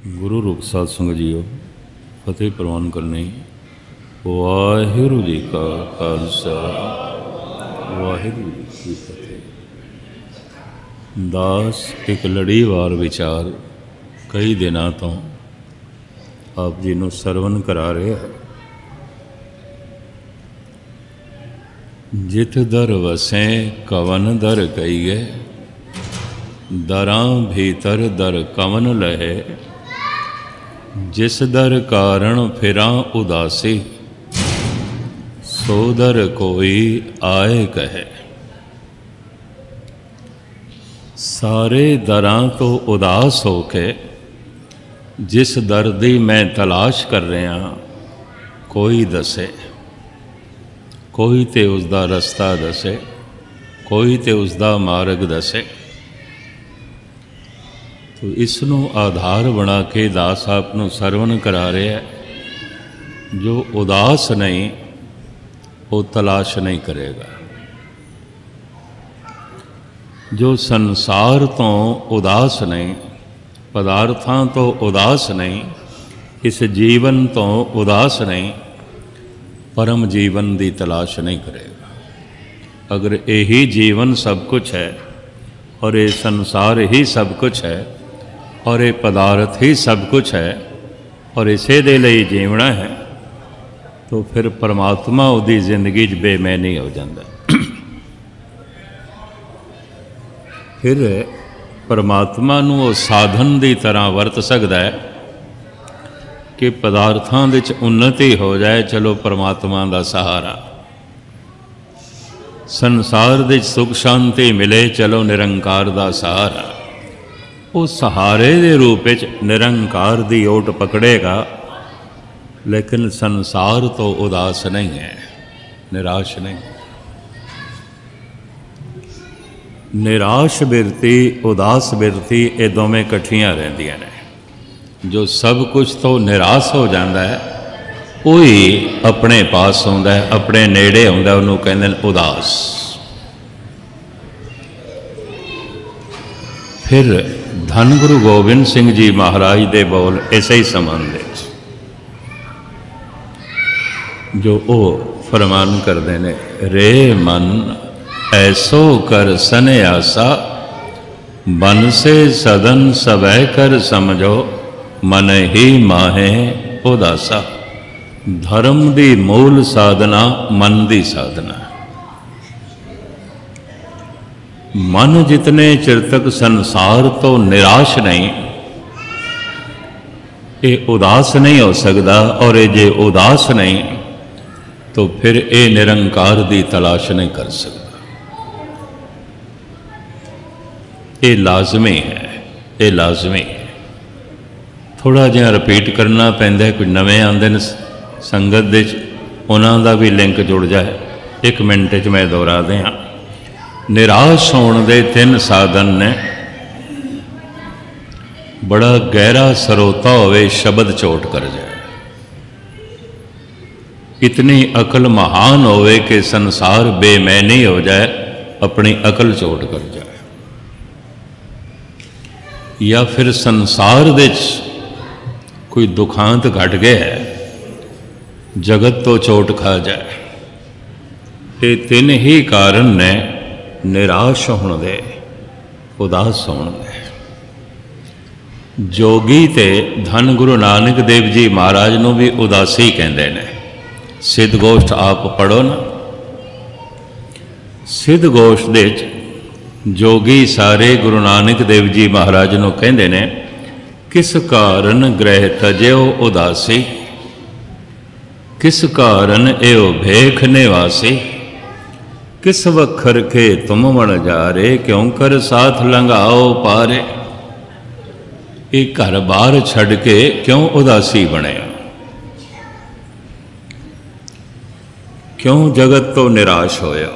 गुरु रूप साध संगत जीओ फतेह प्रवान करनी। वाहिगुरू जी का खालसा वाहिगुरू जी की फतेह। दास एक लड़ीवार विचार कई दिनों तो आप जी नूं सरवण करा रहे हैं। जित दर वसें कवन दर कहीए, दरां भीतर दर कवन लहे। जिस दर कारण फिरां उदासी, सो दर कोई आए कहे। सारे दरां तो उदास होके जिस दर दी मैं तलाश कर रहा कोई दसे। कोई तो उसका रस्ता दसे, कोई तो उसका मार्ग दसे। तो इसनों आधार बना के दास आप नूं सरवण करा रहे हैं। जो उदास नहीं वो तलाश नहीं करेगा। जो संसार तो उदास नहीं, पदार्थां तो उदास नहीं, इस जीवन तो उदास नहीं, परम जीवन की तलाश नहीं करेगा। अगर यही जीवन सब कुछ है और ये संसार ही सब कुछ है और ये पदार्थ ही सब कुछ है और इसे दे लिए जीवना है, तो फिर परमात्मा उसकी जिंदगी बेमैनी हो जाता। फिर परमात्मा नूं वो साधन की तरह वरत सकता है कि पदार्थों विच उन्नति हो जाए, चलो परमात्मा का सहारा। संसार विच सुख शांति मिले, चलो निरंकार का सहारा। वो सहारे के रूप में निरंकार की ओट पकड़ेगा, लेकिन संसार तो उदास नहीं है, निराश नहीं। निराश बिरती उदास बिरती ये दोवें कट्ठियां रहिंदियां ने। जो सब कुछ तो निराश हो जाता है वही अपने पास आउंदा है, अपने नेड़े आउंदा, उन्होंने कहते हैं उदास। फिर धन गुरु गोबिंद सिंह जी महाराज दे बोल इसे ही संबंध जो वो फरमान करते हैं। रे मन ऐसो कर सन्यासा, बन से सदन सवै कर समझो, मन ही माहे उदासा। धर्म दी मूल साधना मन दी साधना। मन जितने चिर तक संसार तो निराश नहीं, ये उदास नहीं हो सकता। और ये जे उदास नहीं तो फिर ये निरंकार की तलाश नहीं कर सकता। ये लाजमी है, ये लाजमी है। थोड़ा जिहा रिपीट करना पैंदा है। कुछ नवे आंदे ने संगत दे, उन्हां दा भी लिंक जुड़ जाए। एक मिनट च मैं दोहरा दियां। निराश होने दे तीन साधन ने। बड़ा गहरा सरोता होवे, शब्द चोट कर जाए। इतनी अकल महान होवे कि संसार बेमैनी हो जाए, अपनी अकल चोट कर जाए। या फिर संसार दे कोई दुखांत घट गया है, जगत तो चोट खा जाए। ये तीन ही कारण ने निराश होने दे, उदास होने दे। जोगी ते धन गुरु नानक देव जी महाराज नूं भी उदासी कहते हैं। सिद्ध गोष्ठ आप पढ़ो ना। सिद्ध गोष्ठ दे जोगी सारे गुरु नानक देव जी महाराज नूं कहते हैं, किस कारण ग्रह तजो उदासी, किस कारण एओ भेख निवासी। किस वखर के तुम बन जा रे, क्यों कर साथ लंघाओ पारे। एक घर बार छड़ के क्यों उदासी बने, क्यों जगत तो निराश होया।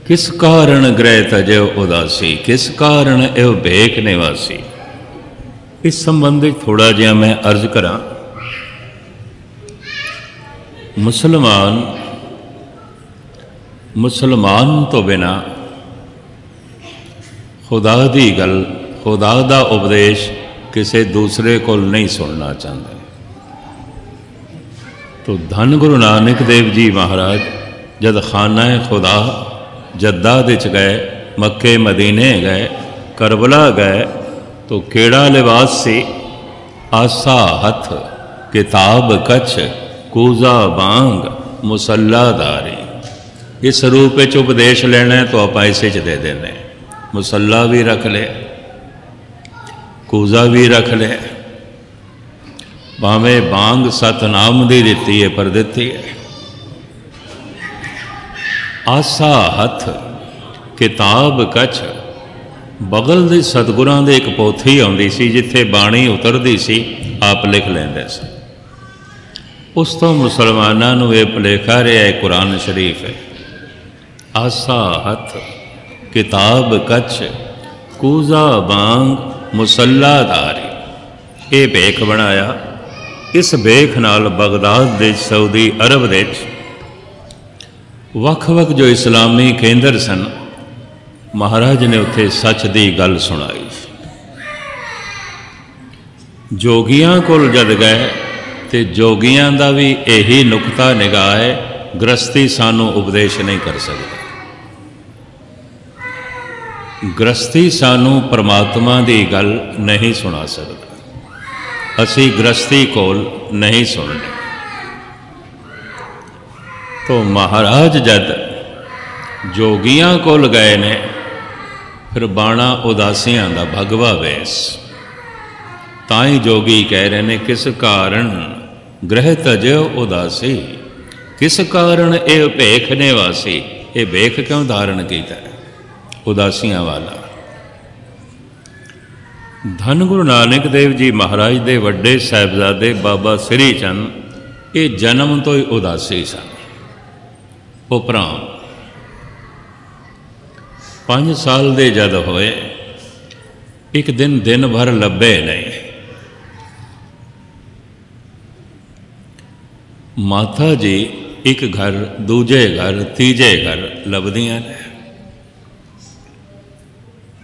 किस कारण ग्रह तजो उदासी, किस कारण एओ भेख निवासी। इस संबंधित थोड़ा जिहा मैं अर्ज करा। मुसलमान तो बिना खुदा दी गल खुदा दा उपदेश किसी दूसरे को नहीं सुनना चाहते। तो धन गुरु नानक देव जी महाराज जद खाना खुदा जद्दा विच गए, मक्के मदीने गए, करबला गए, तो केड़ा लिबास सी? आसा हथ, किताब कछ, कूजा बांग, मुसल्लादारी। इस रूप में उपदेश लेना है तो आप ऐसे च दे देने, मुसल्ला भी रख ले, कूजा भी रख ले, भावें बांग सतनाम दी दिती है पर दिती है। आसा हथ, किताब कछ, बगल दे सतगुरां दे एक पोथी आउंदी सी जिथे बाणी उतरदी सी, आप लिख लेंदे सी। उस तो मुसलमानां नूं इह भुलेखा रहा है कुरान शरीफ है। आसा हथ, किताब कछ, कूजा बांग, मुसल्लाधारी, ये भेख बनाया। इस भेख नाल बगदाद दे सऊदी अरब दे वख-वख जो इस्लामी केंद्र सन, महाराज ने उत्थे सच की गल सुनाई। जोगियां कोल जद गए तो जोगियां दा भी यही नुकता निगाह है, गृहस्थी सानू उपदेश नहीं कर सकता। गृहस्थी सानू परमात्मा की गल नहीं सुना सकता, असी गृहस्थी कोल नहीं सुनने। तो महाराज जद जोगियां कोल गए ने, फिर बाणा उदासियां दा भगवा वेस, ताई जोगी कह रहे ने किस कारण ग्रह तजो उदासी, किस कारण ये भेख ने वासी, ये भेख क्यों धारण किया उदासियां वाला। धन गुरु नानक देव जी महाराज दे वड्डे साहिबजादे बाबा श्री चंद ये जन्म तो ही उदासी सन। उपरांत 5 साल दे जद होए, एक दिन भर लभे नहीं। माता जी एक घर, दूजे घर, तीजे घर लभदियां ने।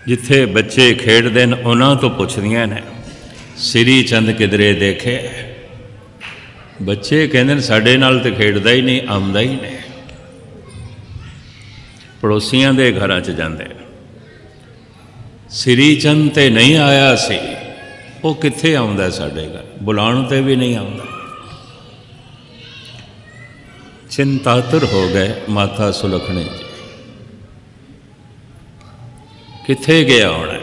जिथे बच्चे खेडते हैं उन्होंने तो पुछदियां ने, श्री चंद किधरे देखे? बच्चे कहते साडे नाल तो खेडदा ही नहीं, आउंदा ही नहीं। पड़ोसियां दे घरां च जांदे, श्री चंद ते नहीं आया सी, वो कित्थे आउंदा साडे घर, बुलाउण ते भी नहीं आउंदा। चिंतातुर हो गए माता सुलखणी जी, कित्थे गया होना।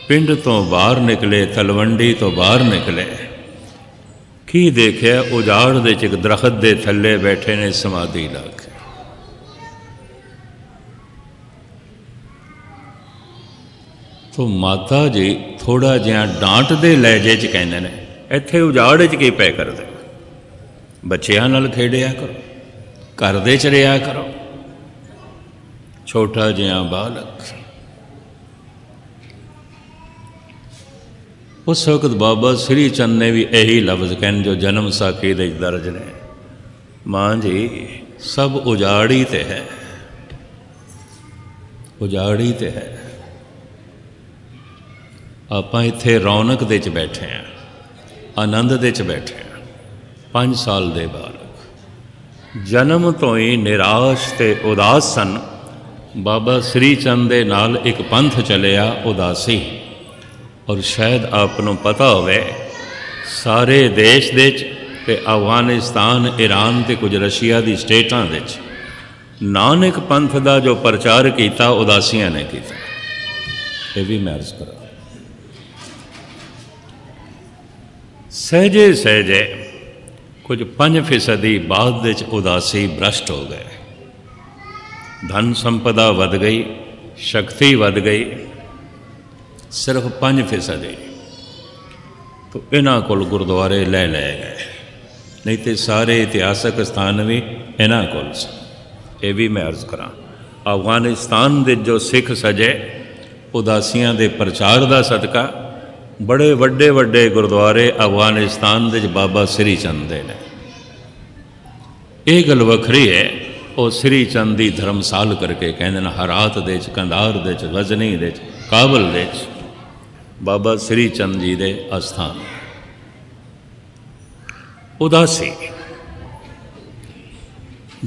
पिंड तो बाहर निकले, तलवंडी तो बाहर निकले, की देखिया उजाड़ दे एक दरखत दे थल्ले बैठे ने समाधि ला के। तो माता जी थोड़ा जिहा डांट दे लहजे च कहंदे ने, इत्थे उजाड़ च की पै करदे, बच्चियां नाल खेडिया करो, घर दे च रिहा करो। छोटा जिहा बालक। उस वक्त बाबा श्री चंद ने भी यही लफ्ज कहन जो जन्म साखी दे दर्ज ने, मां जी सब उजाड़ी ते है, उजाड़ी ते है। आपां इत्थे रौनक दे च बैठे हैं, आनंद दे च बैठे हैं। 5 साल दे बालक जन्म तो ही निराश ते उदास सन। बाबा श्री चंद दे नाल एक पंथ चलिया उदासी, और शायद आपनों पता होवे सारे देश दे ते अफगानिस्तान, ईरान ते कुछ रशिया दी स्टेटां दे नानक पंथ दा जो प्रचार किया उदासियां ने किया। ये भी मैं अर्ज करा, सहजे सहजे कुछ 5% बाद उदासी भ्रष्ट हो गए। धन संपदा वध गई, शक्ति वध गई, सिर्फ 5%। तो इन्हां कोल गुरुद्वारे ले गए, नहीं तो सारे इतिहासक स्थान भी इन्हां कोल सन। ये भी मैं अर्ज करा, अफगानिस्तान दे जो सिख सजे उदासियां दे प्रचार का सदका बड़े वड्डे वड्डे गुरुद्वारे अफगानिस्तान दे बाबा श्री चंद दे ने। ये गल वखरी है, वो श्री चंद की धर्मसाल करके कहते हैं हरात दे, कंधार दे, गजनी दे काबल दे बाबा श्री चंद जी के अस्थान। उदासी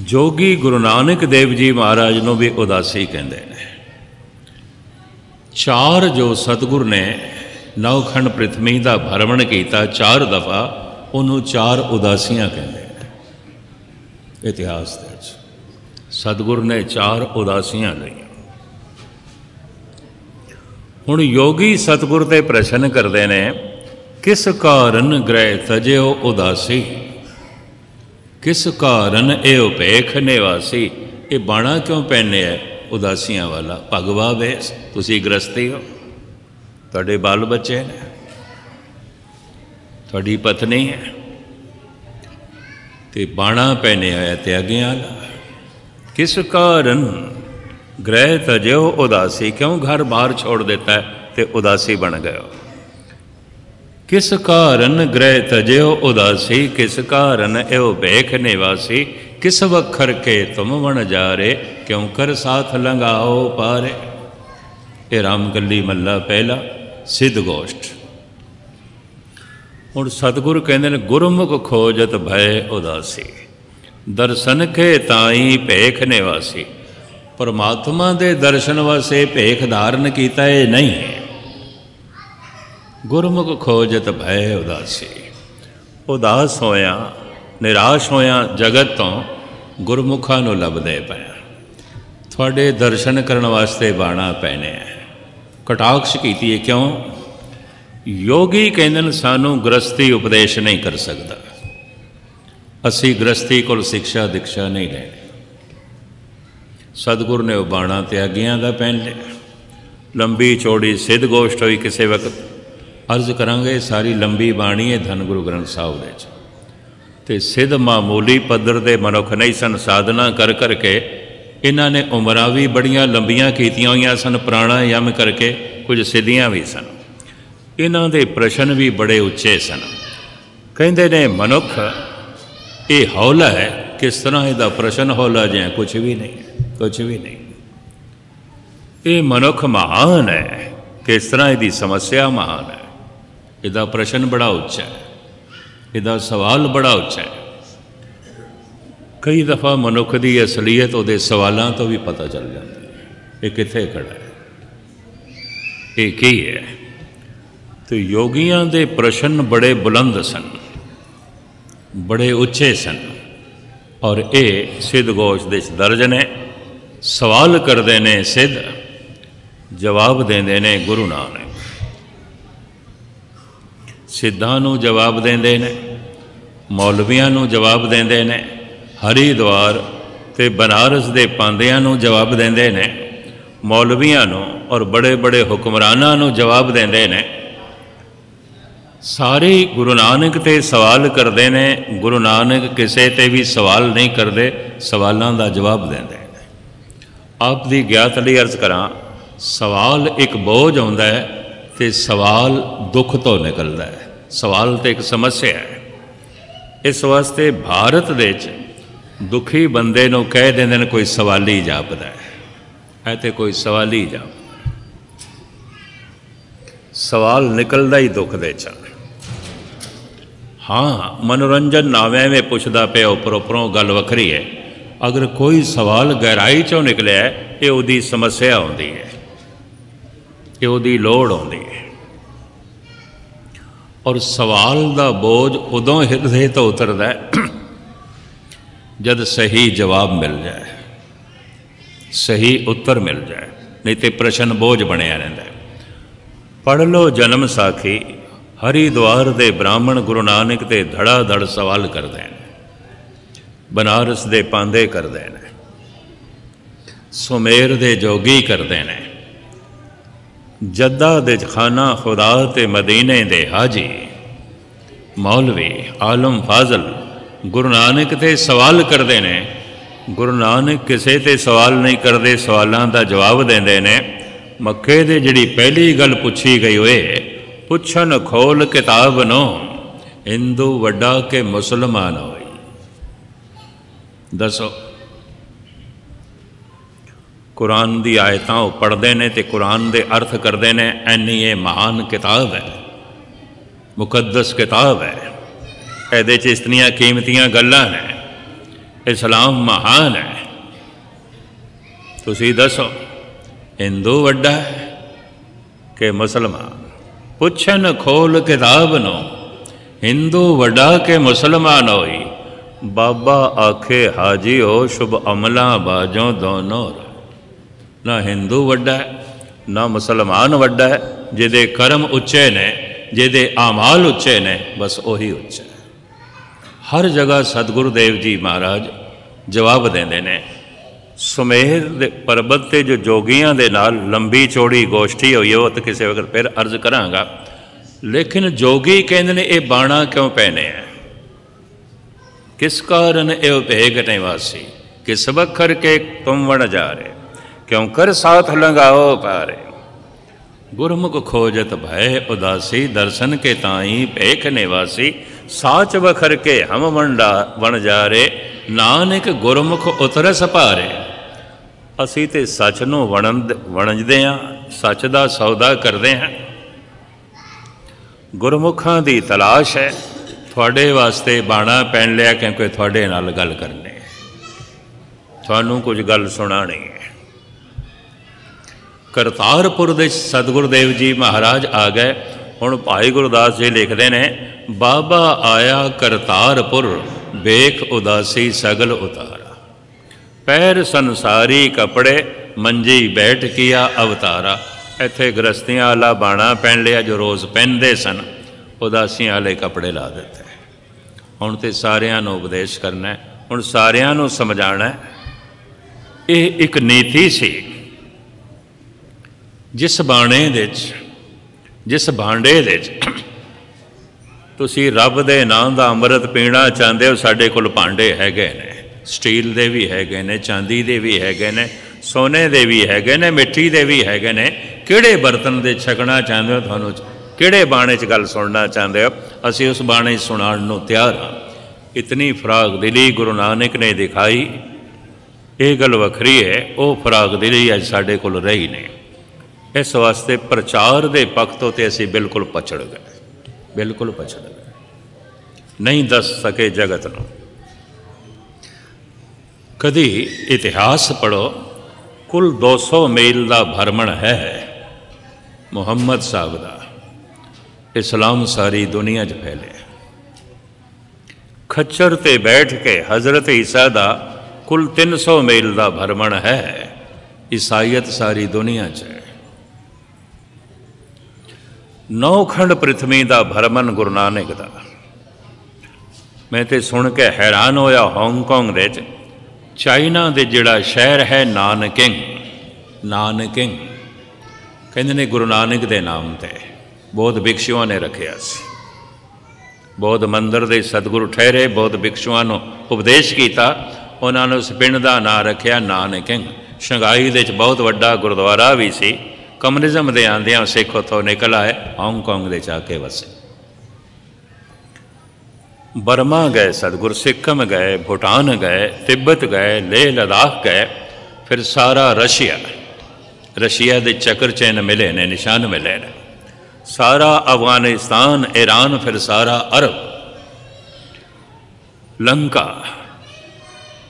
जोगी गुरु नानक देव जी महाराज नूं भी उदासी कहते हैं। चार जो सतगुर ने नवखंड पृथ्वी का भ्रमण किया 4 दफा, उन्होंने 4 उदासियां कहते हैं। इतिहास सतगुर ने 4 उदासियां लईआं। हुण योगी सतगुर ते प्रश्न करते हैं, किस कारण ग्रह तजो उदासी, किस कारण ये उपेख निवासी। ये बाणा क्यों पहने है उदासियां वाला? भगवा वेस, तुसी गृहस्थी हो, तुहाडे बाल बच्चे ने, तुहाडी पत्नी है, ते बाणा पहने होया त्यागियां वाला। किस कारण ग्रह तजो उदासी, क्यों घर बाहर छोड़ देता है ते उदासी बन गए। किस कारण ग्रह तजो उदासी, किस कारण एवं भेख निवासी। किस वखर के तुम वन जा रे, क्यों कर साथ लंघाओ पारे। ये रामकली मल्ला पहला सिद्ध गोष्ठ। हुण सतगुरु कहते हैं, गुरमुख खोजत भय उदासी, दर्शन के ताई भेख निवासी। परमात्मा के दर्शन वास्ते भेख धारण किया है नहीं, गुरमुख खोजत भय उदासी। उदास होया निराश होया जगत तो गुरमुखा नूं लभदे पिया। थोड़े दर्शन करने वास्ते बाणा पहने है, कटाक्ष की है। क्यों? योगी कहते सानू गृहस्थी उपदेश नहीं कर सकता, असी गृहस्थी को शिक्षा दीक्षा नहीं लेनी। सतगुरु ने वह बाणा त्यागियां का पहन लिया। लंबी चौड़ी सिद्ध गोष्ठ हुई। किसी वक्त अर्ज करांगे, सारी लंबी बाणी है धन गुरु ग्रंथ साहब दे ते सिद्ध मामूली पद्धर के मनुख नहीं सन। साधना कर करके इन्होंने उम्रां भी बड़ियां लंबियां कीतियां हुई सन, प्राणायाम करके कुछ सिद्धियां भी सन। इन्हां दे प्रश्न भी बड़े उच्चे सन। कहते ने मनुख ये हौला है, किस तरह इसका प्रश्न हौला जिहा कुछ भी नहीं, कुछ भी नहीं। ये मनुख महान है, किस तरह इसकी समस्या महान है। इसका प्रश्न बड़ा उच्चा है, इसका सवाल बड़ा उच्चा है। कई दफ़ा मनुख की असलीयत वो सवालों तो भी पता चल जाती है, ये कित्थे खड़ा है, ये की है। तो योगियों के प्रश्न बड़े बुलंद सन, बड़े उच्चे सन। और ये सिद्ध गोश दे दर्ज ने। सवाल करते हैं सिद्ध, जवाब देंदे ने गुरु नानक। सिद्धां नूं जवाब देंदे ने, मौलवियां नूं जवाब देंदे ने, हरिद्वार ते बनारस दे पांदियां नूं जवाब देंदे ने, मौलवियां नूं और बड़े बड़े हुक्मरानां नूं जवाब देंदे ने। सारे गुरु नानक ते सवाल करते हैं। गुरु नानक किसी ते भी सवाल नहीं करते, सवालों का जवाब देंदे ने। आप दी ज्ञात लई अर्ज करा, सवाल एक बोझ आउंदा है ते सवाल दुख तो निकलता है। सवाल तो एक समस्या है। इस वास्ते भारत दे दुखी बंदे नूं कह देंदे ने कोई सवाली जापदा है, तो कोई सवाली जापदा। सवाल निकलता ही दुख दे च। हाँ, मनोरंजन नावे में पुछदा पे उपर उपरों गल वखरी है। अगर कोई सवाल गहराई चों निकलिया है, ये उहदी समस्या आउंदी है, ये उहदी लोड़ आउंदी है। और सवाल का बोझ उदों हिरदे तो उतरदा है जद सही जवाब मिल जाए, सही उत्तर मिल जाए, नहीं तो प्रश्न बोझ बनया रहिंदा है। पढ़ लो जन्म साखी, हरिद्वार दे ब्राह्मण गुरु नानक ते धड़ाधड़ सवाल करते हैं, बनारस दे पांदे करते हैं, सुमेर दे जोगी करते हैं, जद्दा दे खाना खुदा ते मदीने दे हाजी मौलवी आलम फाजल गुरु नानक ते सवाल करते हैं। गुरु नानक किसी ते सवाल नहीं करते, सवालों का जवाब देंदे ने। मक्के दे जिहड़ी पहली गल पुछी गई होए, पुछन खोल किताब नो हिंदू वड्डा के मुसलमान होई। दसो कुरान दी आयतां वो पढ़ते हैं तो कुरान के अर्थ करते हैं। इन्नी ये महान किताब है, मुकद्दस किताब है। ਇਹਦੇ 'ਚ इतनियां कीमतियां गल्लां ने। इस्लाम महान है। तुसीं दसो हिंदू वड्डा है कि मुसलमान? पुछन खोल किताब नो, हिंदू वड्डा के मुसलमान होई। बाबा आखे हाजी हो शुभ अमला बाजों दोनों। ना हिंदू वड्डा है ना मुसलमान वड्डा है। जिहदे कर्म उच्चे ने, जिहदे आमाल उच्चे ने, बस उही उच्चा है। हर जगह सतगुरुदेव जी महाराज जवाब देंदे ने। सुमेर दे पर्बत ते जो जोगियां दे नाल लंबी चौड़ी गोष्ठी हुई है, वो तो किसी वक्त फिर अर्ज करांगा। लेकिन जोगी कहंदे ने ये बाणा क्यों पहने हैं, किस कारण ये भेग निवासी, किस बखर के तुम वण जा रहे, क्यों कर साथ लंगाओ पारे। गुरमुख खोजत भय उदासी, दर्शन के ताई भेख निवासी। साच बखर के हम वण जा रे, नानक गुरमुख उतरस पारे। असी ते सच नूं वणजदे हां, सच दा सौदा करदे हां। गुरमुखां दी तलाश है। थोड़े वास्ते बाणा पहन लिया क्योंकि थोड़े नाल गल करनी, थानू कुछ गल सुनानी है। करतारपुर दे सतगुरुदेव जी महाराज आ गए। हुण भाई गुरदास जी लिखते हैं, बाबा आया करतारपुर, बेख उदासी सगल उतारा। पैर संसारी कपड़े, मंजी बैठ किया अवतारा। इत्थे गृहस्थियां वाला बाणा पहन लिया जो रोज़ पहनते सन, उदासियां वाले कपड़े ला दिते। हुण तो सारियां नूं उपदेश करना है, हुण सारियां नूं समझाना है। ये एक नीति सी। जिस बाणे दे जिस भांडे दे तुसी रब दे नाम दा अमृत पीना चाहते हो, साडे कोल भांडे हैगे ने, स्टील दे भी हैगे ने, चांदी दे भी हैगे ने, सोने दे भी हैगे ने, मिट्टी दे भी हैगे ने। किहड़े बर्तन दे छकना चाहते हो, तुहानूं किहड़े बाणे च गल सुनना चाहते हो, असी उस बाणे सुनाण नूं तैयार हाँ। इतनी फराग दिली गुरु नानक ने दिखाई। ये गल वखरी है, वो फराग दिली अज साडे कोल रही नहीं। इस वास्ते प्रचार के पक्ष तो असी बिल्कुल पछड़ गए, बिल्कुल पछड़ गए, नहीं दस सके जगत नूं। कदी इतिहास पढ़ो, कुल 200 मील का भ्रमण है मुहम्मद साहब का। इस्लाम सारी दुनिया च फैले। खच्चर ते बैठ के हज़रत ईसा का कुल 300 मील का भ्रमण है। ईसाईयत सारी दुनिया च है। 9 खंड पृथ्वी का भ्रमण गुरु नानक का। मैं तो सुन के हैरान होया, हांगकांग दे चाइना दे जिहड़ा शहर है नानकिंग, नानकिंग कहंदे ने गुरु नानक दे नाम ते बौद्ध भिक्षुओं ने रखिया सी। बौद्ध मंदिर दे सतगुरु ठहरे, बौद्ध भिक्षुओं को उपदेश किया, उन्होंने उस पिंड का नाम रखिया नानकिंग। शंघाई दे बहुत वड्डा गुरुद्वारा भी सी। कम्युनिज्म दे आंदियां सिख उत्थों निकल आए, हांगकांग दे जाके वसे। बर्मा गए सतगुरु, सिक्किम गए, भूटान गए, तिब्बत गए, लेह लद्दाख गए, फिर सारा रशिया, रशिया के चक्र चैन मिले ने, निशान मिले ने, सारा अफगानिस्तान, ईरान, फिर सारा अरब, लंका,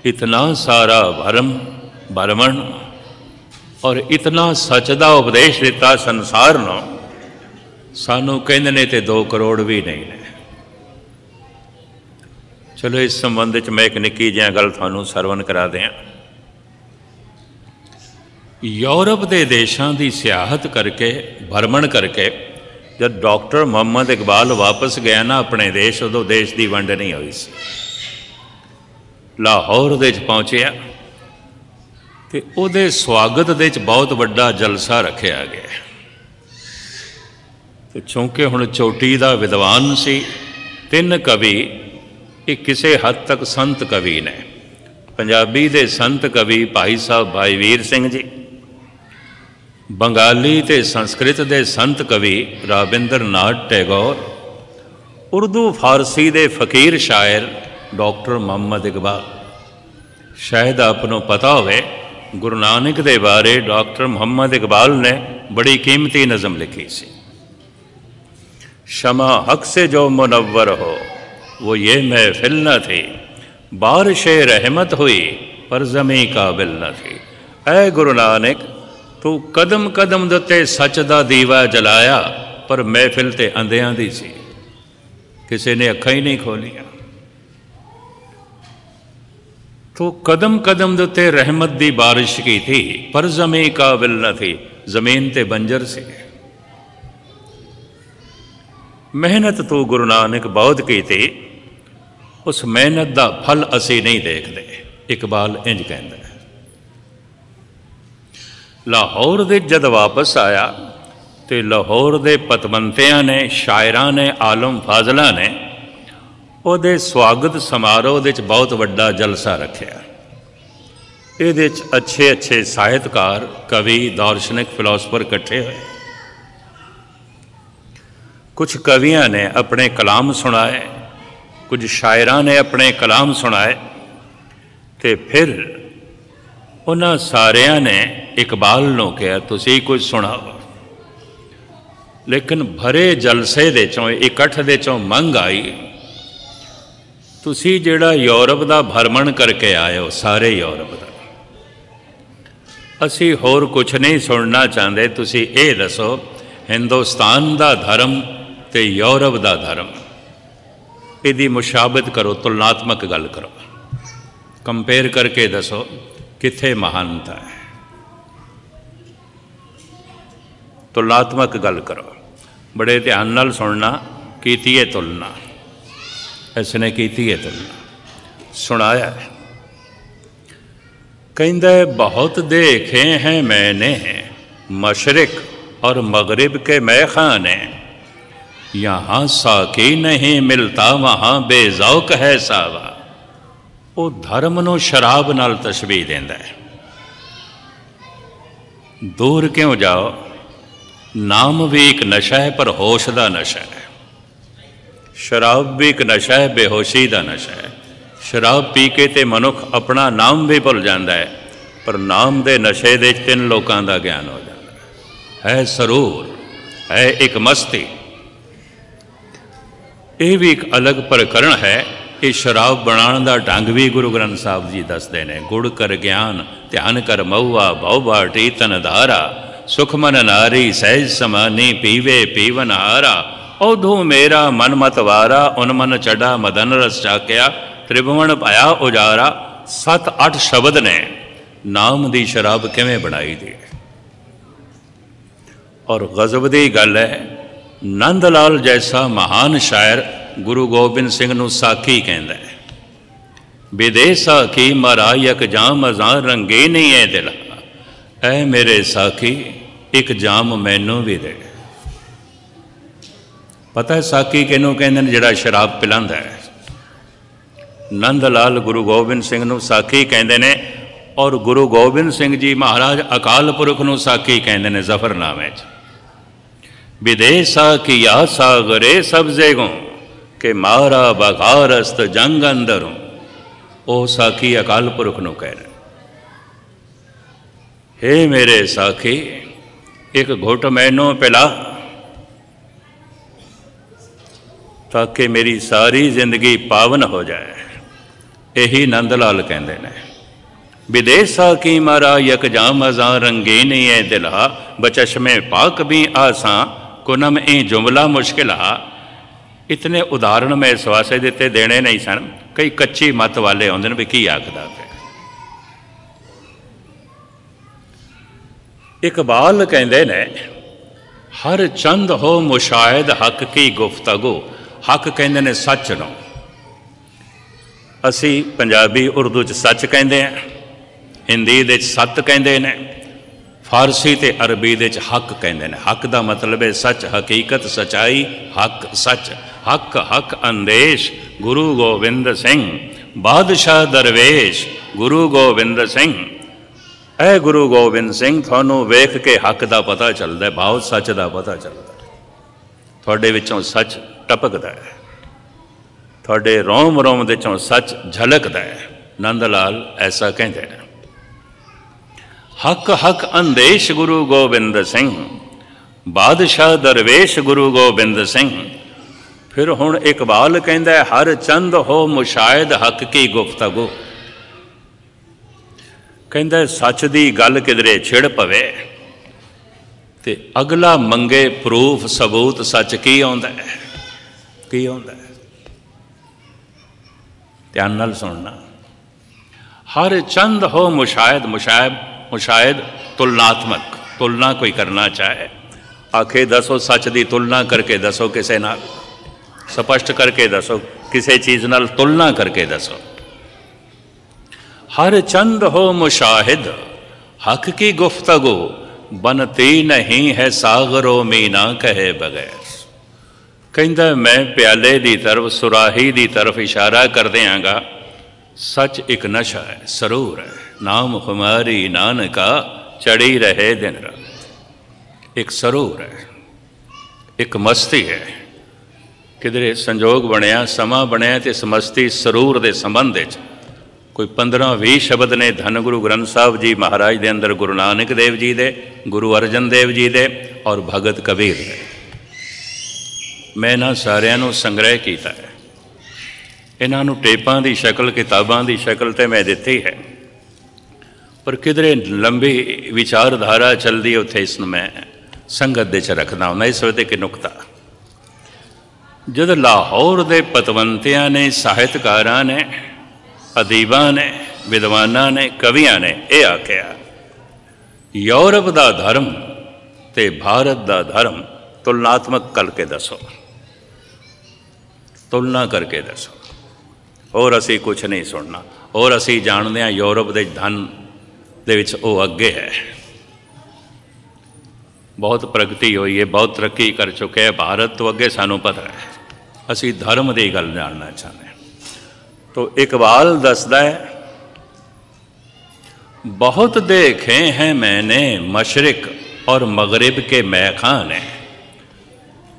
इतना सारा भ्रमण और इतना सच का उपदेश दिता संसार नूं। सानू कहंदे ने ते 2 करोड़ भी नहीं ने। चलो इस संबंध में मैं एक निक्की जिही गल तुहानूं सरवण करा दियां। यूरोप के देशों की सियाहत करके, भ्रमण करके, जब डॉक्टर मुहम्मद इकबाल वापस गया ना अपने देश, उदों देश की वंड नहीं हुई सी। लाहौर दे पहुंचया तो उहदे स्वागत दे बहुत बड़ा जलसा रखा गया। तो चूंकि हुण चोटी का विद्वान सी, 3 कवि, एक किसी हद तक संत कवि ने। पंजाबी दे संत कवि भाई साहब भाई वीर सिंह जी, बंगाली ते संस्कृत दे संत कवि राबिंद्र नाथ टैगोर, उर्दू फारसी दे फकीर शायर डॉक्टर मुहम्मद इकबाल। शायद आपको पता होवे गुरु नानक दे बारे डॉक्टर मुहम्मद इकबाल ने बड़ी कीमती नज़म लिखी सी। शमा हक से जो मुनव्वर हो वो ये महफिल न थी, बारिश रहमत हुई पर ज़मी काबिल न थी। ऐ गुरु नानक तू कदम कदम दे उत्ते सच दा दीवा जलाया, पर महफिल ते अंधियां दी सी, किसी ने अखां ही नहीं खोलियां। तो कदम कदम दे उत्ते रहमत दी बारिश की थी, पर ज़मी काबिल न थी, जमीन ते बंजर सी। मेहनत तू गुरु नानक बहुत की थी, उस मेहनत दा फल असी नहीं देखते। इकबाल इंज कहता है। लाहौर दे जद वापस आया तो लाहौर दे पतवंतियां ने, शायरां ने, आलम फाजलां ने ਉਹਦੇ स्वागत समारोह ਦੇ बहुत वड्डा जलसा रखिया। ये अच्छे अच्छे साहित्यकार, कवि, दार्शनिक, फिलोसफर इकट्ठे हुए। कुछ कवियां ने अपने कलाम सुनाए, कुछ शायरां ने अपने कलाम सुनाए, तो फिर उन्हां सारियां ने इकबाल नूं कहा तुसीं कुछ सुणाओ। लेकिन भरे जलसे दे चों, इकट्ठ दे चों मंग आई, तुसी जिहड़ा यूरोप का भ्रमण करके आए हो, सारे यूरोप का, असी होर कुछ नहीं सुनना चाहते, तुसी ये दसो हिंदुस्तान का धर्म ते यूरोप का धर्म, इहदी मुशाबत करो, तुलनात्मक गल करो, कंपेयर करके दसो कित्थे महानता है। तुलनात्मक गल करो, बड़े ध्यान नाल सुनना। कीती है तुलना, इसने की है तुलना, सुनाया है। कहता है बहुत देखे हैं मैंने मशरिक और मगरिब के मैखाने, यहाँ साकी नहीं मिलता वहाँ बेज़ौक है सावा। वो धर्म नूं शराब नाल तशबीह देंदा है। दूर क्यों जाओ, नाम भी एक नशा है पर होश का नशा है। शराब भी एक नशा है, बेहोशी का नशा है। शराब पी के ते मनुख अपना नाम भी भुल जाता है, पर नाम दे नशे दे 3 लोगों का ज्ञान हो जाता है सरूर, है एक मस्ती। ये भी एक अलग प्रकरण है। ये शराब बनाने का ढंग भी गुरु ग्रंथ साहब जी दसते हैं। गुड़ कर ज्ञान, ध्यान कर मऊआ, बहुबा टीतन धारा, सुखमन नारी सहज समानी, पीवे पीवन हारा। औधो मेरा मन मत वारा, उनमन चढ़ा मदन रस चाक्या, त्रिभुवन पाया उजारा। 7-8 शब्द ने नाम दी शराब किवें बनाई दी। और गजब दी गल है, नंद लाल जैसा महान शायर गुरु गोबिंद सिंह नूं साखी कहंदा है। विदेसा की मरायक जाम अजां रंगे नहीं है दिल, ऐ मेरे साखी एक जाम मैनू भी दे। पता है साकी किनू कहंदे ने? जिहड़ा शराब पिलांदा है। नंद लाल गुरु गोबिंद सिंह नूं साकी कहंदे ने, और गुरु गोबिंद सिंह जी महाराज अकाल पुरख नूं साकी कहंदे ने जफरनामे च। विदेसा किया सागरे सब्जे गो के मारा बगारस्त जंग अंदरों। ओ साकी अकाल पुरख नूं कह रहे, हे मेरे साखी एक घुट मैनू पिला, ताकि मेरी सारी जिंदगी पावन हो जाए। यही नंद लाल कहते हैं। विदेसा की मारा यक जाम अजा रंगीनी है दिला, बचश्मे पाक भी आसा कुनम ई जुमला मुश्किल। इतने उदाहरण मैं इस वास्ते दिते देने नहीं सन, कई कच्ची मत वाले आउंदे ने भी की आखदा है। इकबाल कहते ने, हर चंद हो मुशाहिद हक की गुफ्तगू। हक कहते ने सच नूं, असी पंजाबी उर्दू च सच कहते हैं, हिंदी दे सत कहते हैं, फारसी ते अरबी दे हक कहते हैं। हक का मतलब है सच, हकीकत, सच्चाई, हक सच। हक हक अंदेश गुरु गोबिंद सिंह, बादशाह दरवेश गुरु गोबिंद सिंह। ऐ गुरु गोबिंद सिंह, थानू वेख के हक का पता चलता है, भाव सच का पता चलता है। थोड़े विचों सच टपकता है, थोड़े रोम रोम दे चों सच झलकता है। नंद लाल ऐसा कहते हैं। हक हक अंदेश गुरु गोबिंद सिंह, बादशाह दरवेश गुरु गोबिंद सिंह। फिर हुण इकबाल कहंदा है, हर चंद हो मुशाहिद हक की गुफ्तगू। कहंदा सच दी गल किधरे छिड़ पवे ते अगला मंगे प्रूफ सबूत सच की आउंदा है, की आउंदा है। ध्यान नाल सुनना। हर चंद हो मुशाहिद, मुशाहिद तुलनात्मक, तुलना कोई करना चाहे, आखे दसो सच दी तुलना करके दसो, किसे नाल स्पष्ट करके दसो, किसी चीज़ नाल तुलना करके दसो। हर चंद हो मुशाहिद हक की गुफ्तगू, बनती नहीं है सागरों मीना कहे बगैर। कहंदा मैं प्याले दी तरफ, सुराही दी तरफ इशारा कर देंगा। सच एक नशा है, सरूर है, नाम हमारी नानका चढ़ी रहे दिन रात। एक सरूर है, एक मस्ती है। किधरे संजोग बनया, समा बनया तो इस मस्ती सरूर के संबंध कोई 15-20 शब्द ने धन गुरु ग्रंथ साहब जी महाराज के अंदर, गुरु नानक देव जी दे, गुरु अर्जन देव जी दे और भगत कबीर दे। मैं इन्हां सारिਆਂ ਨੂੰ संग्रह किया है, इन्हां ਨੂੰ टेपां की शक्ल, किताबां की शक्ल तो मैं दिती है, पर किधरे लंबी विचारधारा चलती उत्थे इसनूं मैं संगत दे च रखदा हुंदा। इस वे कि नुकता जद लाहौर दे पतवंतियां ने, साहित्यकारां ने, अदीबां ने, विद्वानां ने, कवियां ने यह आख्या यूरोप का धर्म ते भारत का धर्म तुलनात्मक करके दसो, तुलना करके दसो। और असी कुछ नहीं सुनना। और असी जानते हैं यूरोप के धन दे विच वो अगे है, बहुत प्रगति हुई है, बहुत तरक्की कर चुके हैं। भारत तो अगे सानू पता है, असी धर्म की गल जानना चाहते हैं। तो इकबाल दसदा है, बहुत देखे हैं मैंने मशरिक और मगरिब के मैखाने।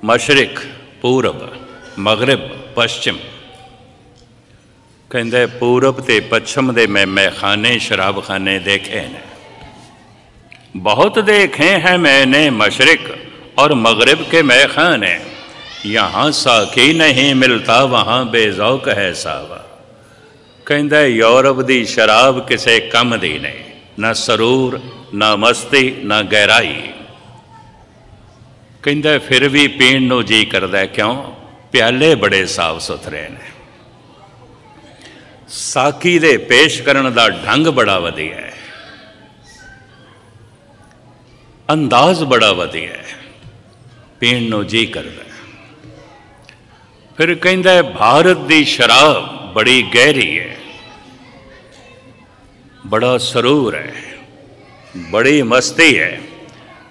मशरिक पूरब, मगरिब पश्चिम। कहंदे पूरब ते पश्चिम दे मैं मैखाने, शराब खाने देखे ने। बहुत देखे हैं मैंने मशरिक और मगरिब के मैखाने, यहाँ साकी नहीं मिलता वहाँ बेज़ौक है सावा। कहंदा यूरोप की शराब किसे कम दी नहीं, ना सरूर, ना मस्ती, ना गहराई। कहंदा फिर भी पीण नूं जी करदा, क्यों? प्याले बड़े साफ सुथरे ने, साकी दे पेश करन दा ढंग बड़ा वधिया है, अंदाज बड़ा वधिया है, पीण नूं जी करदा। फिर कहंदा भारत की शराब बड़ी गहरी है, बड़ा सरूर है, बड़ी मस्ती है।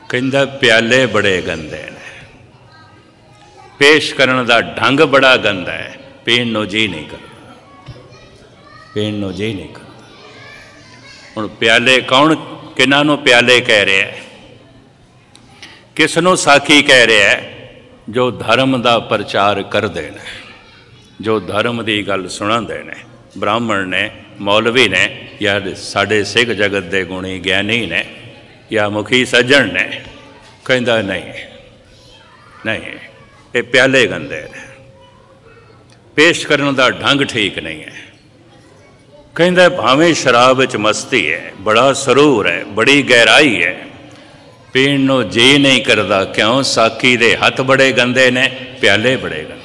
कहंदा प्याले बड़े गंदे ने, पेश करने का ढंग बड़ा गंदा है, पीण नूं जी नहीं करता, पीण नूं जी नहीं करता। हुण प्याले कौन, किन्हां नूं प्याले कह रहा है, किस नूं साकी कह रहा है? जो धर्म का प्रचार करते हैं, जो धर्म की गल सुणाते हैं, ब्राह्मण ने, मौलवी ने, या साडे सिख जगत के गुणी ज्ञानी ने, या मुखी सज्जन ने। कहंदा नहीं नहीं, ये प्याले गंदे ने, पेश करने का ढंग ठीक नहीं है। कहंदा भावें शराब विच मस्ती है, बड़ा सरूर है, बड़ी गहराई है, पीण नूं जी नहीं करदा, क्यों? साकी दे हथ बड़े गंदे ने, प्याले बड़े गंदे।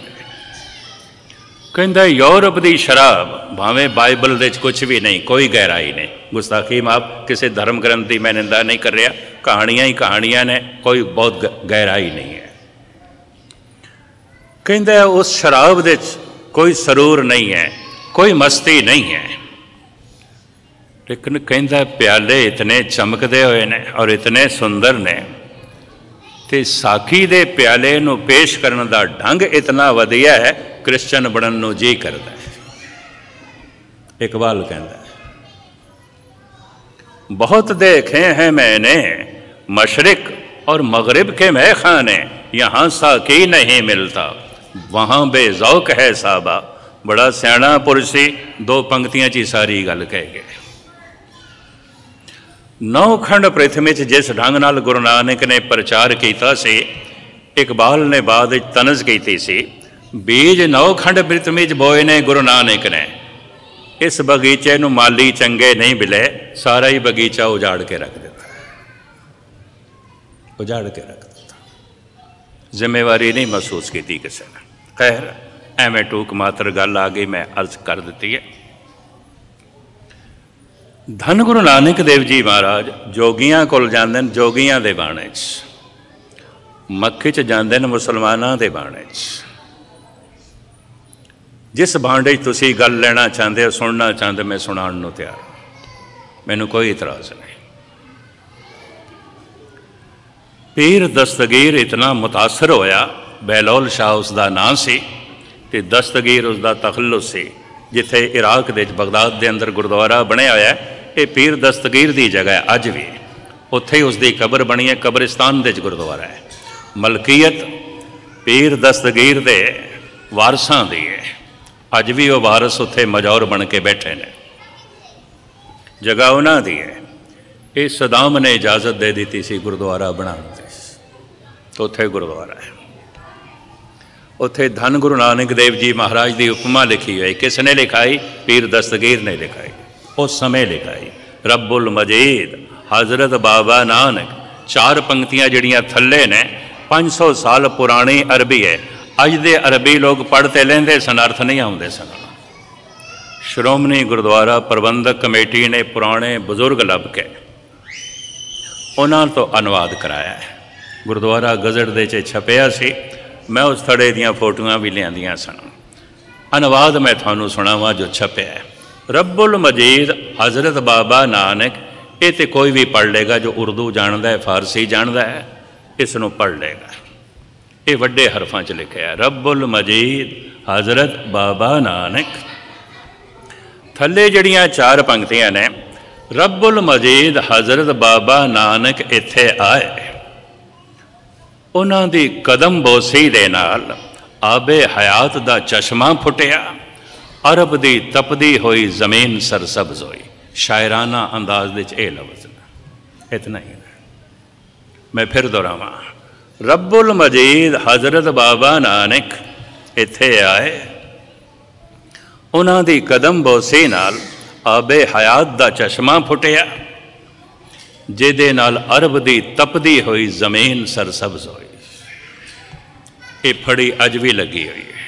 कहंदा यूरोप की शराब भावें बाइबल दे कुछ भी नहीं, कोई गहराई नहीं। गुस्ताखी माफ, किसी धर्म ग्रंथ की मैं निंदा नहीं कर रहा, कहानियां ही कहानियां ने, कोई बहुत गहराई नहीं है। कहंदा उस शराब दे कोई सरूर नहीं है, कोई मस्ती नहीं है, लेकिन कहंदा प्याले इतने चमकदे हुए ने और इतने सुंदर ने, ते साकी दे प्याले नूं पेश करने का ढंग इतना वधिया है, क्रिश्चन बनन नूं जी करदा है। इकबाल कहंदा बहुत देखे हैं मैंने मशरिक और मगरिब के मैखाने, यहाँ साकी नहीं मिलता वहाँ बेज़ौक है साहबा। बड़ा सियाणा पुरुष सी, दो पंक्तियां ची सारी गल कह गए। नौ खंड पृथ्वी च जिस ढंग नाल गुरु नानक ने प्रचार किया से, इकबाल ने बाद तनज की सी, बीज नौ खंड पृथ्वी च बोए ने गुरु नानक ने, इस बगीचे नूं माली चंगे नहीं मिले, सारा ही बगीचा उजाड़ के रख दिता, उजाड़ के रख दिता। जिम्मेवारी नहीं महसूस की किसी ने। खैर एवें टूक मात्र गल आ गई, मैं अर्ज कर दी है। धन गुरु नानक देव जी महाराज जोगियां कोल जांदे ने, जोगियां दे बाणे च, मक्खी च जांदे ने मुसलमानां दे बाणे च। जिस भांडे तुसी गल लेना चाहते हो, सुनना चाहते, मैं सुनाण नूं तैयार, मैनूं कोई इतराज़ नहीं। पीर दस्तगीर इतना मुतासर होया, बहलोल शाह उसका नाम से, ते दस्तगीर उसका तखल्लुस से, जिथे इराक दे बगदाद के अंदर गुरुद्वारा बनया होया है। ये पीर दस्तगीर की जगह है, अज भी उत्थे ही उसकी कबर बनी है, कब्रिस्तान दे गुरुद्वारा है। मलकीयत पीर दस्तगीर के वारसां दी है, अज भी वो वारस उत्थे मजौर बन के बैठे ने, जगह उन्हां दी है। ये सदाम ने इजाजत दे दी सी गुरुद्वारा बनाने की, तो उत्थे गुरुद्वारा है। उत्थे धन गुरु नानक देव जी महाराज की उपमा लिखी हुई, किसने लिखाई? पीर दस्तगीर ने लिखाई, उस समय लिखाई। रब्बुल मजीद हजरत बाबा नानक, 4 पंक्तियां जड़ियां थले ने, 500 साल पुरानी अरबी है। अज दे अरबी लोग पढ़ते लेंदे सन, अर्थ नहीं आउंदे सन। श्रोमणी गुरुद्वारा प्रबंधक कमेटी ने पुराने बुजुर्ग लभ के उन्हां तो अनुवाद कराया है। गुरुद्वारा गजट दे च छपिया सी, मैं उस थड़े दियां फोटोआं भी लियांदियां सन। अनुवाद मैं थानू सुनावा जो छपिया है। रब्बुल मजीद हजरत बाबा नानक, ये तो कोई भी पढ़ लेगा जो उर्दू जानता है, फारसी जानता है, इसनों पढ़ लेगा। ये वड्डे हरफां च लिखा है, रब्बुल मजीद हजरत बाबा नानक। थले जड़ियां 4 पंक्तियां ने, रब्बुल मजीद हजरत बाबा नानक इत्थे आए, उन्हां दी कदम बोसी दे नाल आबे हयात दा चश्मा फुटिया, अरब दी तपदी हुई जमीन सरसब्ज हुई। शायराना अंदाज दे च लफ्ज इतना ही। मैं फिर दोहरावां, रब्बुल मजीद हजरत बाबा नानक इत्थे आए, उन्हां दी कदम बोसी नाल आबे हयात दा चश्मा फुटिया, जिहदे नाल अरब दी तपदी हुई जमीन सरसब्ज हुई। ये फड़ी अज भी लगी हुई है,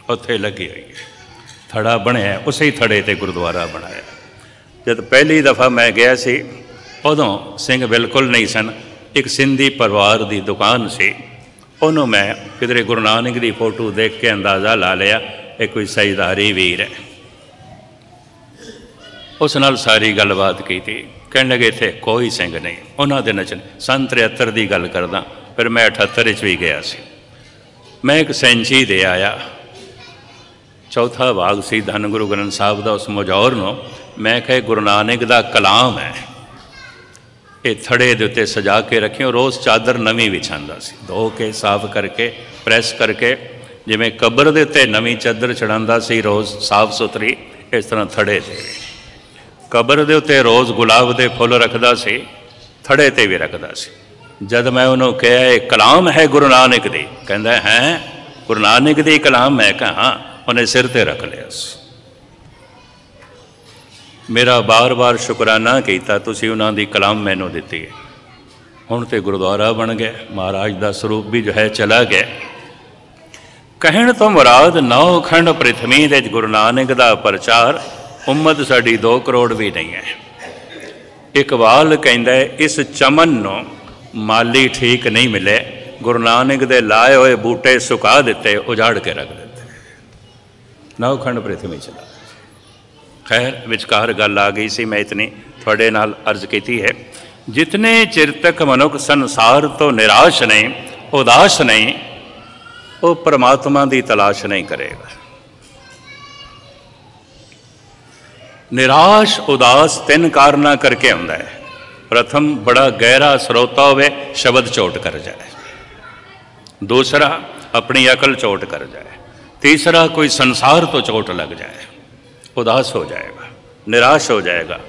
उत्थे लगी हुई है। थड़ा बनया, उसे थड़े ते गुरुद्वारा बनाया। जब पहली दफ़ा मैं गया सी, उदों सिंह बिल्कुल नहीं सन। एक सिंधी परिवार की दुकान सी, उन्होंने मैं किधरे गुरु नानक की फोटो देख के अंदाज़ा ला लिया ये कोई सजदारी वीर है। उस नाल सारी गलबात की थी। कहने लगे इत्थे कोई सिंह नहीं, उन्होंने नचन। सन 73 की गल करदा, फिर मैं 78 भी गया सी। मैं एक सैंची दे आया, चौथा भाग सी धन गुरु ग्रंथ साहब का, उस मुजौर नो मैं कहे गुरु नानक का कलाम है, ये थड़े दे उत्ते सजा के रखियो। रोज़ चादर नवीं विछांदा सी, धो के साफ करके प्रेस करके, जिवें कबर दे उत्ते नवीं चादर चढ़ांदा सी रोज़ साफ सुथरी, इस तरह थड़े ते कबर दे उत्ते रोज़ गुलाब के फुल रखदा सी, थड़े ते भी रखदा सी। जद मैं उन्होंने कहा ये कलाम है गुरु नानक दी, कहंदा है गुरु नानक दी कलाम? मैं कहा हाँ। उन्हें सिर ते रख लिया। मेरा बार बार शुकराना किया, तुसी उन्हों की कलाम मैनू दिती है। हुण तो गुरुद्वारा बन गया, महाराज का स्वरूप भी जो है चला गया। कहण तो मुराद 9 खंड पृथ्वी दे गुरु नानक का प्रचार, उम्मत साड़ी 2 करोड़ भी नहीं है। इकबाल कहंदा है इस चमन नूं माली ठीक नहीं मिले, गुरु नानक दे लाए हुए बूटे सुका दिते, उजाड़ के रख दिते। 9 खंड पृथ्वी चला। खैर विचकार गल आ गई सी, मैं इतनी थोड़े नाल अर्ज की है। जितने चिर तक मनुख संसार तो निराश नहीं, उदास नहीं, वो परमात्मा की तलाश नहीं करेगा। निराश उदास 3 कारणा करके आंदा है। प्रथम बड़ा गहरा स्रोता होवे, शब्द चोट कर जाए। दूसरा अपनी अकल चोट कर जाए। तीसरा कोई संसार तो चोट लग जाए, उदास हो जाएगा, निराश हो जाएगा।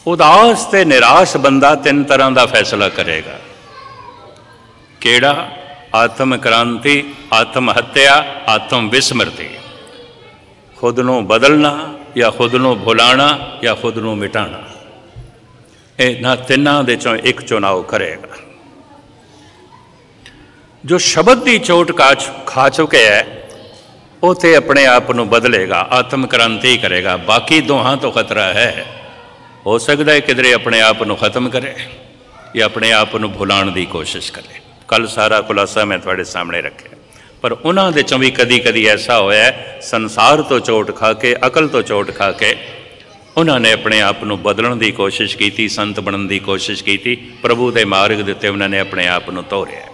उदास ते निराश बंदा तीन तरह का फैसला करेगा। केड़ा? आत्म क्रांति, आत्म हत्या, आत्म विस्मृति। खुद नूं बदलना या खुद नूं भुलाना या खुद नूं मिटाना, इन्हां तिन्हां दे चों एक चुनाव करेगा। जो शब्द की चोट खा चुके है वो तो अपने आप नूं बदलेगा, आत्म क्रांति करेगा। बाकी दोहां तो खतरा है। हो सकता है किधरे अपने आप नूं खत्म करे या अपने आप नूं भुलाण की कोशिश करे। कल सारा खुलासा मैं थोड़े सामने रखे, पर उन्हां दे चों भी कदी कदी ऐसा होया है, संसार तो चोट खा के, अकल तो चोट खा के उन्होंने अपने आप नूं बदलण की कोशिश की, संत बनने की कोशिश की, प्रभु के मार्ग देते उन्होंने अपने आप नूं तोरिया।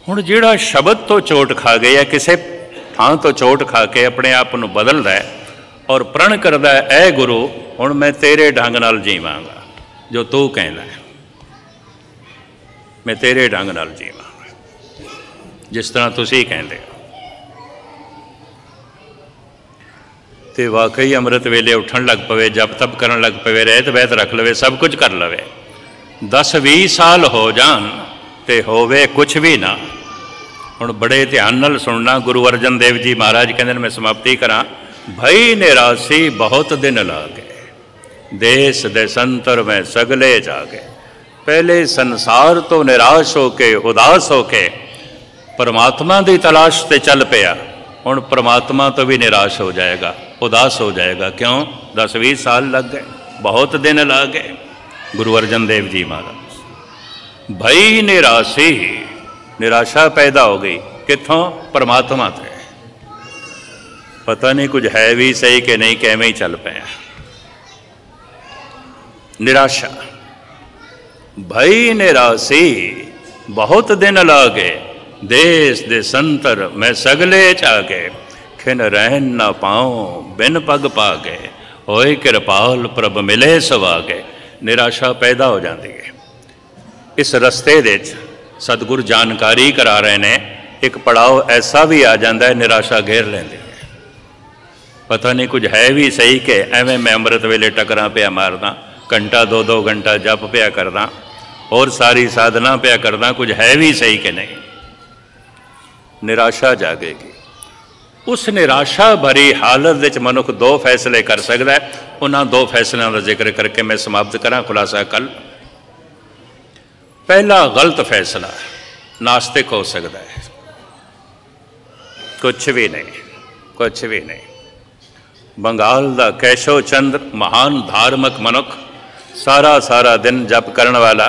हुण जिहड़ा शब्द तो चोट खा गया, किसी थां तो चोट खा के अपने आप नूं बदलदा है और प्रण करदा है, ऐ गुरु हुण मैं तेरे ढंग नाल जीवांगा, जो तू कहंदा है मैं तेरे ढंग नाल जीवांगा, जिस तरह तुसीं कहंदे हो। तो वाकई अमृत वेले उठन लग पवे, जप तप करन लग पवे, रहत बहत रख लवे, सब कुछ कर लवे, 10-20 साल हो जान ते होवे कुछ भी ना। हुण बड़े ध्यान नाल सुनना। गुरु अर्जन देव जी महाराज कहंदे ने, मैं समाप्ति करा, भई निरासी बहुत दिन लागे, देश देशंतर में सगले जागे। पहले संसार तो निराश होके, उदास होके परमात्मा की तलाश ते चल पिया, हुण परमात्मा तो भी निराश हो जाएगा, उदास हो जाएगा। क्यों? 10-20 साल लग गए, बहुत दिन लग गए। गुरु अर्जन देव जी महाराज, भई निराशी, निराशा पैदा हो गई। कित्थों? परमात्मा से। पता नहीं कुछ है भी सही कि नहीं, कि एवें ही चल पे। निराशा। भई निराशी बहुत दिन लागे, देश देशंतर मैं सगले जागे। खिन रहन न पाऊँ बिन पग पागे, होए कृपाल प्रभ मिले सवागे। निराशा पैदा हो जाती है। इस रस्ते दे सतगुर जानकारी करा रहे ने, एक पड़ाव ऐसा भी आ जाता है, निराशा घेर लेंदी है। पता नहीं कुछ है भी सही कि एवं मैं अमृत वेले टकरा पिया मारदा, घंटा 2-2 घंटा जप पिया करदा और सारी साधना पिया करदा, कुछ है भी सही कि नहीं। निराशा जागेगी। उस निराशा भरी हालत विच मनुख 2 फैसले कर सकता है। उन्होंने 2 फैसलों का जिक्र करके मैं समाप्त करा खुलासा कल। पहला गलत फैसला, नास्तिक हो सकता है, कुछ भी नहीं, कुछ भी नहीं। बंगाल का केशव चंद्र महान धार्मिक मनुख, सारा दिन जप करने वाला,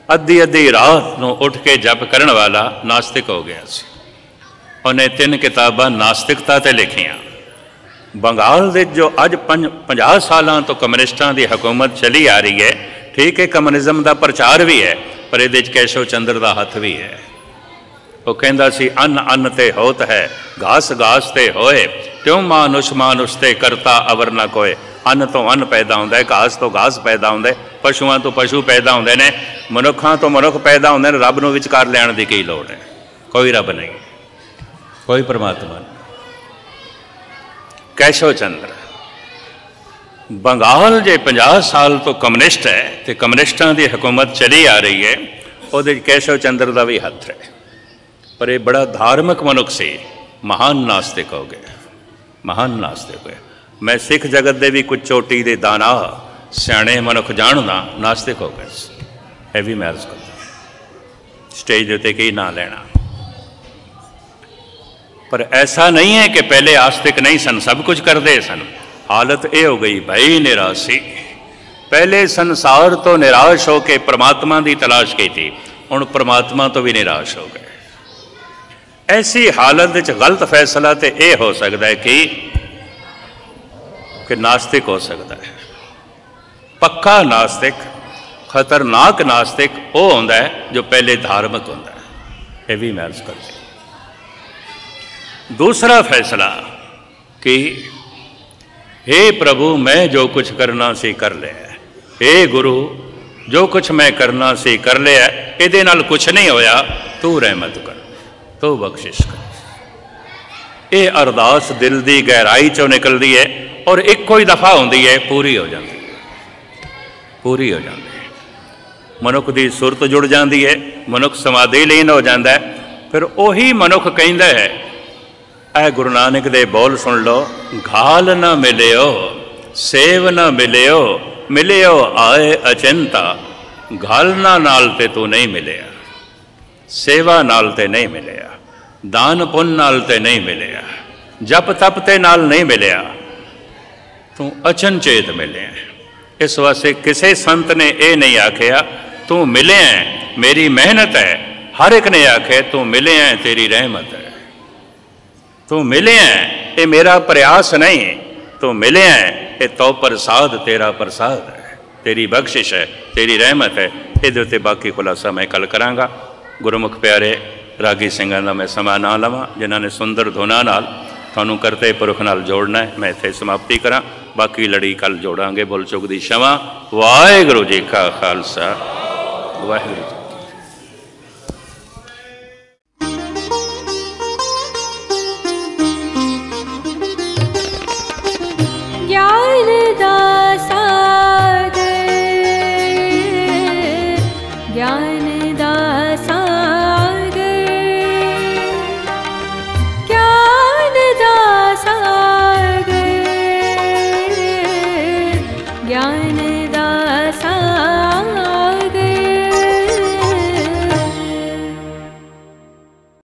अद्धी रात को उठ के जप करने वाला नास्तिक हो गया सी। उन्हें 3 किताबां नास्तिकता ते लिखियां। बंगाल दे जो अज 50 सालों तो कम्युनिस्टां की हुकूमत चली आ रही है, ठीक है, कम्युनिज्म का प्रचार भी है, पर ये केशव चंद्र का हथ भी है। वो कहता सी, अन्न अन्न ते होत है, घास घास ते होए, त्यों मानुष ते करता अवर न कोय। अन्न तो अन्न पैदा होंदा है, घास तो घास पैदा होंदा है, पशुओं तो पशु पैदा होंदे ने, मनुखों तो मनुख पैदा होंदे ने। रब नूं विचकार लैण दी की लोड़ है? कोई रब नहीं, कोई परमात्मा नहीं। केशव चंद्र बंगाल जे 50 साल तो कम्युनिस्ट है, तो कम्युनिस्टां की हुकूमत चली आ रही है, वो केशव चंद्र का भी हथ है। पर यह बड़ा धार्मिक मनुख से महान नास्तिक हो गया, महान नास्तिक हो गया। मैं सिख जगत के भी कुछ चोटी के दाना सियाणे मनुख जानना नास्तिक हो गए। यह भी मैं अर्ज करता, स्टेज उत्ते की ना लेना। पर ऐसा नहीं है कि पहले आस्तिक नहीं सन, सब कुछ करते सन। हालत यह हो गई, भई निराशी। पहले संसार तो निराश होकर परमात्मा की तलाश की थी, हुण परमात्मा तो भी निराश हो गए। ऐसी हालत गलत फैसला तो यह हो सकता है कि नास्तिक हो सकता है। पक्का नास्तिक, खतरनाक नास्तिक वो होता है जो पहले धार्मिक होता है। यह भी मैं अर्ज करती। दूसरा फैसला कि हे प्रभु, मैं जो कुछ करना सी कर लिया, हे गुरु जो कुछ मैं करना सी कर लिया, ये नाल कुछ नहीं होया, तू रहमत कर, तू बख्शिश कर। ये अरदास दिल की गहराई चों निकलती है और एक कोई दफा होती है, पूरी हो जाती है। पूरी हो जाती है। मनुख की सुरत जुड़ जाती है, मनुख समाधि लीन हो जाता है। फिर उही मनुख कहता है, ऐ गुरु नानक दे बोल सुन लो, घाल न मिलियो सेव न मिलियो, मिलियो आए अचिंता। घालना नाल ते तू नहीं मिलिया, सेवा नाल ते नहीं मिलिया, दान पुण्य नाल ते नहीं मिलिया, जप तप ते नाल नहीं मिलिया, तू अचनचेत मिले। इस वास्ते किसी संत ने यह नहीं आखिया तू मिले है मेरी मेहनत है, हर एक ने आखे तू मिले है तेरी रहमत है, तू मिले हैं ये मेरा प्रयास नहीं, तू मिले हैं ये तो प्रसाद तेरा प्रसाद है, तेरी बख्शिश है, तेरी रहमत है। ये बाकी खुलासा मैं कल करांगा। गुरुमुख प्यारे रागी सिंघां दा मैं समा ना लवां, जिन्होंने सुंदर धुना नाल थानू करते पुरख नाल जोड़ना है। मैं इत्थे समाप्ति करा, बाकी लड़ी कल जोड़ांगे। बोल चुक दी क्षमा। वाहिगुरू जी का खालसा, वाहिगुरू जी।